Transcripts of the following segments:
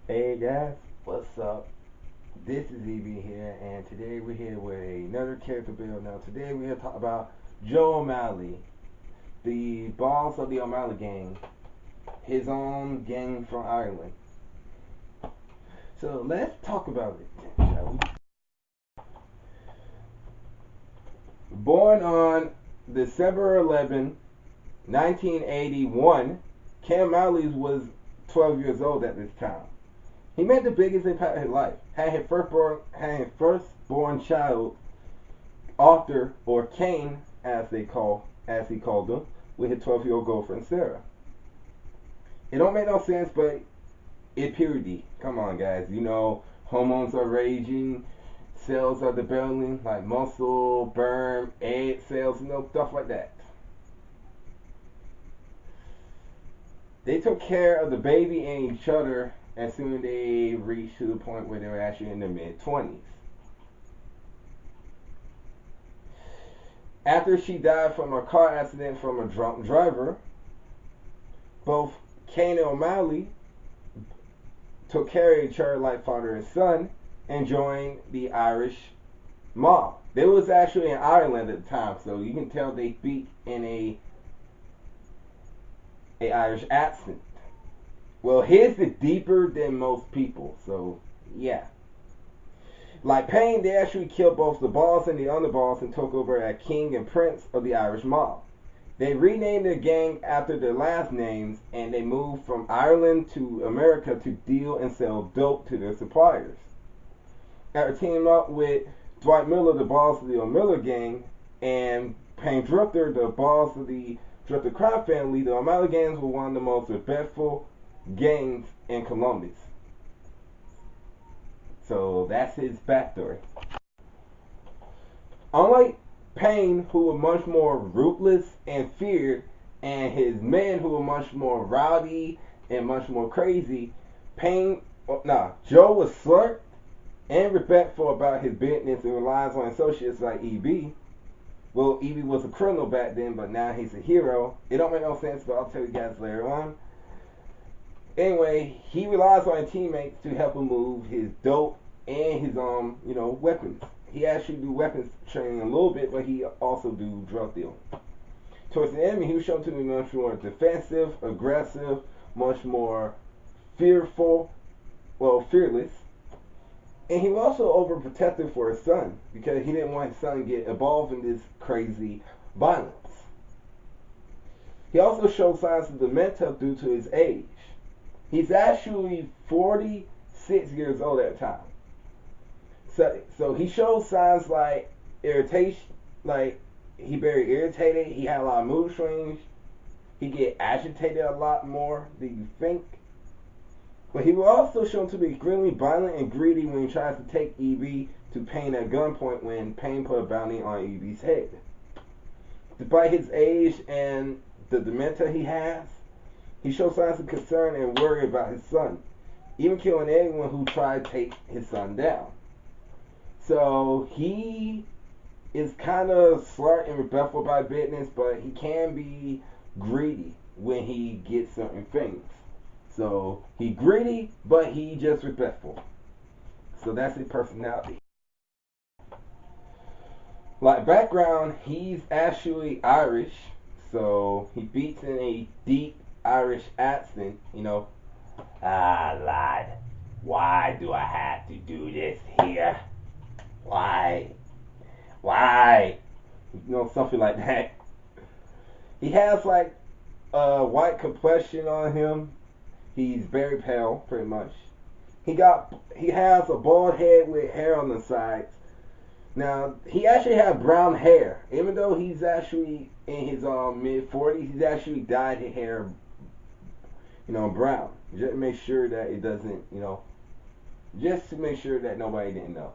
Hey guys, what's up? This is EB here, and today we're here with another character build. Now, today we're here to talk about Joe O'Malley, the boss of the O'Malley gang, his own gang from Ireland. So let's talk about it, shall we? Born on December 11, 1981, Caine O'Malley was 12 years old at this time. He made the biggest impact in his life. Had his firstborn child, Arthur, or Caine, as he called them, with his 12-year-old girlfriend Sarah. It don't make no sense, but it puberty. Come on, guys. Hormones are raging, cells are developing, like muscle, sperm, egg cells, stuff like that. They took care of the baby and each other as soon as they reached to the point where they were actually in their mid 20s. After she died from a car accident from a drunk driver, both Caine and O'Malley took care of each other like father and son and joined the Irish mob. They was actually in Ireland at the time, so you can tell they speak in a Irish accent. Well, his is deeper than most people, so yeah. Like Paine, they actually killed both the boss and the underboss and took over as king and prince of the Irish mob. They renamed their gang after their last names and they moved from Ireland to America to deal and sell dope to their suppliers. After teaming up with Dwight Miller, the boss of the O'Miller gang, and Payne Drifter, the boss of the Drifter crime family, the O'Malley gangs were one of the most respectful gangs in Columbus. So that's his backstory. Unlike Paine, who was much more ruthless and feared, and his men who were much more rowdy and much more crazy, Joe was smart and respectful about his business and relies on associates like EB. Well, EB was a criminal back then, but now he's a hero. It don't make no sense, but I'll tell you guys later on. Anyway, he relies on his teammates to help him move his dope and his weapons. He actually do weapons training a little bit, but he also do drug dealing. Towards the enemy, he was shown to be much more defensive, aggressive, much more fearful, fearless. And he was also overprotective for his son because he didn't want his son to get involved in this crazy violence. He also showed signs of dementia due to his age. He's actually 46 years old at the time. So he shows signs like irritation, like he very irritated. He had a lot of mood swings. He get agitated a lot more than you think. But he was also shown to be extremely violent and greedy when he tries to take EB to Paine at gunpoint when Paine put a bounty on EB's head. Despite his age and the dementia he has, he shows signs of concern and worry about his son, even killing anyone who tried to take his son down. So he is kind of smart and respectful about business, but he can be greedy when he gets certain things. So he greedy, but he just respectful. So that's his personality. Like background, he's actually Irish, so he speaks in a deep Irish accent. Ah, lad, why do I have to do this here? Why? Why? Something like that. He has like a white complexion on him. He's very pale, pretty much. He has a bald head with hair on the sides. Now he actually has brown hair, even though he's actually in his mid 40s. He's actually dyed his hair, brown, just to make sure that it doesn't, just to make sure that nobody didn't know.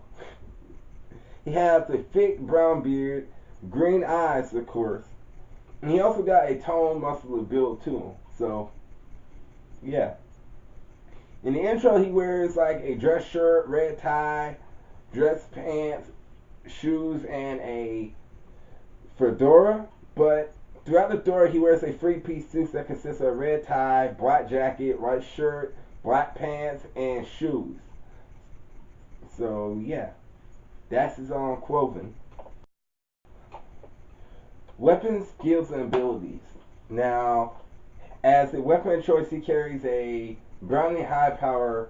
He has a thick brown beard, green eyes, of course, and he also got a toned, muscular build to him. So, yeah. In the intro, he wears like a dress shirt, red tie, dress pants, shoes, and a fedora. But throughout the story, he wears a three-piece suit that consists of a red tie, black jacket, white shirt, black pants, and shoes. So yeah, that's his own clothing. Weapons, skills, and abilities. Now, as a weapon of choice, he carries a Browning high power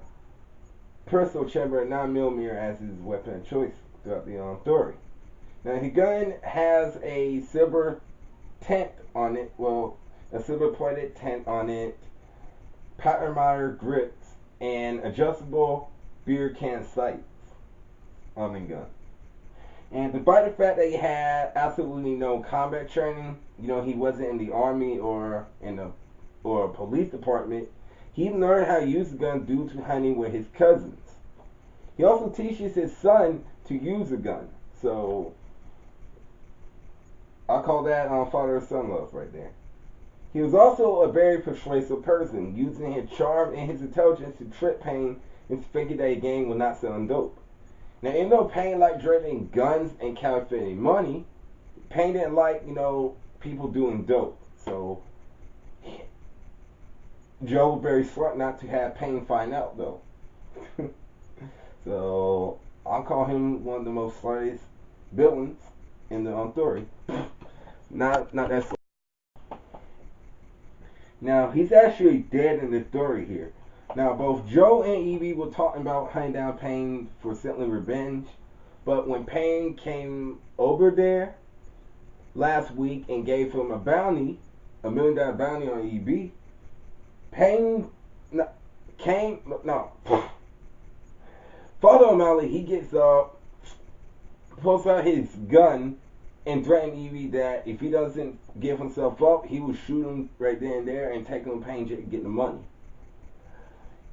pistol chamber at 9mm as his weapon of choice throughout the story. Now, his gun has a silver tint on it, well, a silver plated tint on it, Patermeyer grips, and adjustable beer can sights on the gun. And despite the fact that he had absolutely no combat training, he wasn't in the army or in a police department, he learned how to use the gun due to hunting with his cousins. He also teaches his son to use a gun. So I call that father-son love right there. He was also a very persuasive person, using his charm and his intelligence to trick Caine into thinking that a gang was not selling dope. Now, even though Caine liked trading guns and counterfeiting money, Caine didn't like, people doing dope. So Joe was very smart not to have Caine find out, though. So I'll call him one of the most smartest villains in the story. Not that smart. Now, he's actually dead in the story here. Now, both Joe and Evie were talking about hunting down Caine for settling revenge, but when Caine came over there last week and gave him a bounty, $1 million bounty on Evie, Caine, Father O'Malley, he gets up, pulls out his gun, and threatened Evie that if he doesn't give himself up, he will shoot him right then and there and take him to Caine and get the money.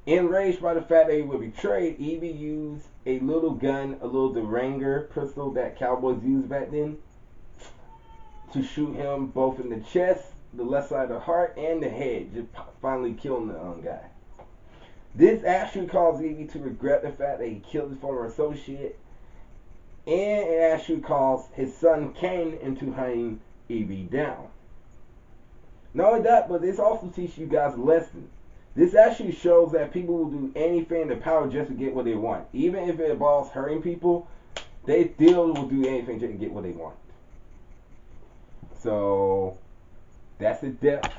Enraged by the fact that he was betrayed, Evie used a little gun, a little Deranger pistol that cowboys used back then, to shoot him both in the chest, the left side of the heart, and the head, just finally killing the guy. This actually caused Evie to regret the fact that he killed his former associate, and it actually caused his son Caine into hunting Evie down. Not only that, but this also teaches you guys a lesson. This actually shows that people will do anything in their power just to get what they want. Even if it involves hurting people, they still will do anything just to get what they want. So, that's the depth